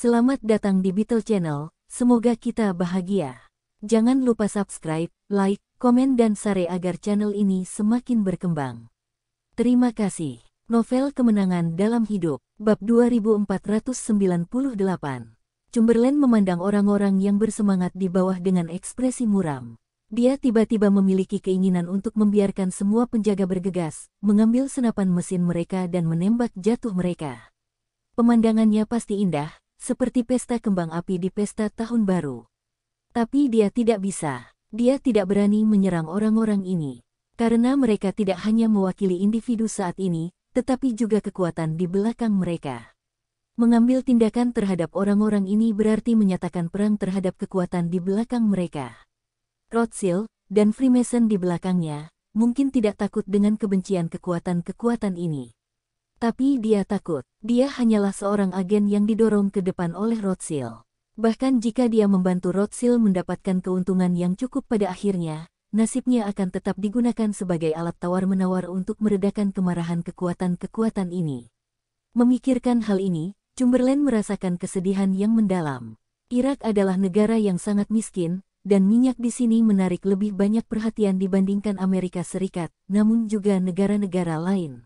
Selamat datang di Beetle Channel, semoga kita bahagia. Jangan lupa subscribe, like, komen dan share agar channel ini semakin berkembang. Terima kasih. Novel Kemenangan Dalam Hidup, bab 2498. Chamberlain memandang orang-orang yang bersemangat di bawah dengan ekspresi muram. Dia tiba-tiba memiliki keinginan untuk membiarkan semua penjaga bergegas, mengambil senapan mesin mereka dan menembak jatuh mereka. Pemandangannya pasti indah, seperti pesta kembang api di pesta tahun baru. Tapi dia tidak bisa. Dia tidak berani menyerang orang-orang ini. Karena mereka tidak hanya mewakili individu saat ini, tetapi juga kekuatan di belakang mereka. Mengambil tindakan terhadap orang-orang ini berarti menyatakan perang terhadap kekuatan di belakang mereka. Rothschild dan Freemason di belakangnya mungkin tidak takut dengan kebencian kekuatan-kekuatan ini. Tapi dia takut. Dia hanyalah seorang agen yang didorong ke depan oleh Rothschild. Bahkan jika dia membantu Rothschild mendapatkan keuntungan yang cukup pada akhirnya, nasibnya akan tetap digunakan sebagai alat tawar-menawar untuk meredakan kemarahan kekuatan-kekuatan ini. Memikirkan hal ini, Chamberlain merasakan kesedihan yang mendalam. Irak adalah negara yang sangat miskin, dan minyak di sini menarik lebih banyak perhatian dibandingkan Amerika Serikat, namun juga negara-negara lain.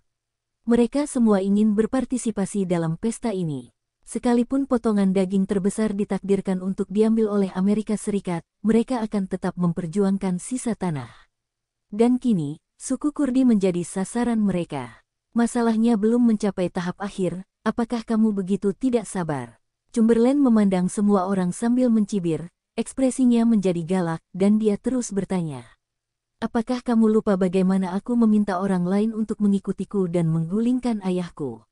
Mereka semua ingin berpartisipasi dalam pesta ini. Sekalipun potongan daging terbesar ditakdirkan untuk diambil oleh Amerika Serikat, mereka akan tetap memperjuangkan sisa tanah. Dan kini, suku Kurdi menjadi sasaran mereka. Masalahnya belum mencapai tahap akhir, apakah kamu begitu tidak sabar? Chamberlain memandang semua orang sambil mencibir, ekspresinya menjadi galak dan dia terus bertanya. Apakah kamu lupa bagaimana aku meminta orang lain untuk mengikutiku dan menggulingkan ayahku?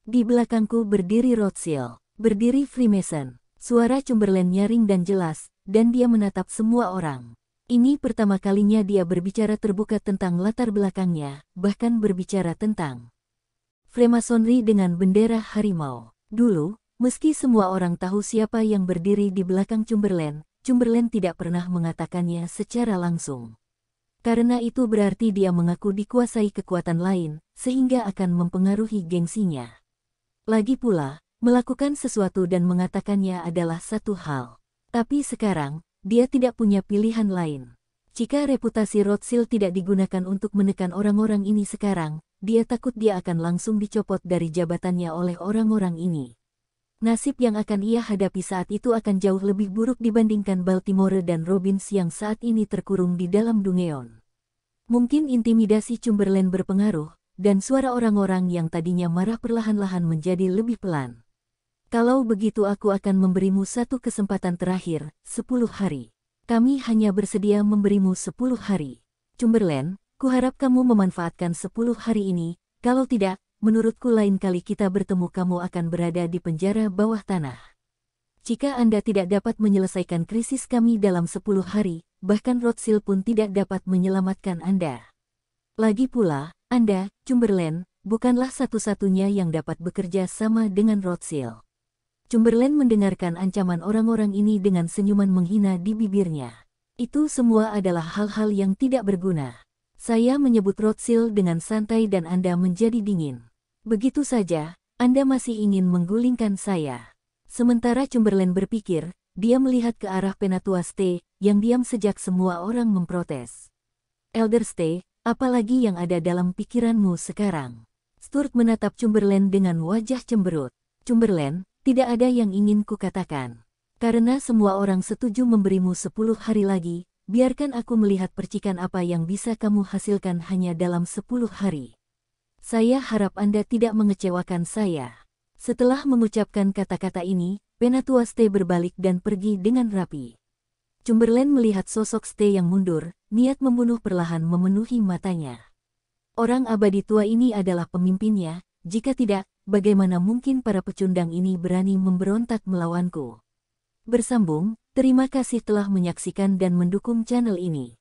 Di belakangku berdiri Rothschild, berdiri Freemason. Suara Chamberlain nyaring dan jelas, dan dia menatap semua orang. Ini pertama kalinya dia berbicara terbuka tentang latar belakangnya, bahkan berbicara tentang Freemasonry dengan bendera harimau. Dulu, meski semua orang tahu siapa yang berdiri di belakang Chamberlain, Chamberlain tidak pernah mengatakannya secara langsung. Karena itu berarti dia mengaku dikuasai kekuatan lain, sehingga akan mempengaruhi gengsinya. Lagi pula, melakukan sesuatu dan mengatakannya adalah satu hal. Tapi sekarang, dia tidak punya pilihan lain. Jika reputasi Rothschild tidak digunakan untuk menekan orang-orang ini sekarang, dia takut dia akan langsung dicopot dari jabatannya oleh orang-orang ini. Nasib yang akan ia hadapi saat itu akan jauh lebih buruk dibandingkan Baltimore dan Robbins yang saat ini terkurung di dalam Dungeon. Mungkin intimidasi Chamberlain berpengaruh, dan suara orang-orang yang tadinya marah perlahan-lahan menjadi lebih pelan. Kalau begitu aku akan memberimu satu kesempatan terakhir, 10 hari. Kami hanya bersedia memberimu 10 hari. Chamberlain, kuharap kamu memanfaatkan 10 hari ini, kalau tidak, menurutku lain kali kita bertemu kamu akan berada di penjara bawah tanah. Jika Anda tidak dapat menyelesaikan krisis kami dalam 10 hari, bahkan Rothschild pun tidak dapat menyelamatkan Anda. Lagi pula, Anda, Chamberlain, bukanlah satu-satunya yang dapat bekerja sama dengan Rothschild. Chamberlain mendengarkan ancaman orang-orang ini dengan senyuman menghina di bibirnya. Itu semua adalah hal-hal yang tidak berguna. Saya menyebut Rothschild dengan santai dan Anda menjadi dingin. Begitu saja, Anda masih ingin menggulingkan saya. Sementara Chamberlain berpikir, dia melihat ke arah Penatua Ste, yang diam sejak semua orang memprotes. Elder Ste, apalagi yang ada dalam pikiranmu sekarang? Stuart menatap Chamberlain dengan wajah cemberut. Chamberlain, tidak ada yang ingin kukatakan. Karena semua orang setuju memberimu 10 hari lagi, biarkan aku melihat percikan apa yang bisa kamu hasilkan hanya dalam 10 hari. Saya harap Anda tidak mengecewakan saya. Setelah mengucapkan kata-kata ini, Penatua Ste berbalik dan pergi dengan rapi. Chamberlain melihat sosok Ste yang mundur, niat membunuh perlahan memenuhi matanya. Orang abadi tua ini adalah pemimpinnya, jika tidak, bagaimana mungkin para pecundang ini berani memberontak melawanku? Bersambung, terima kasih telah menyaksikan dan mendukung channel ini.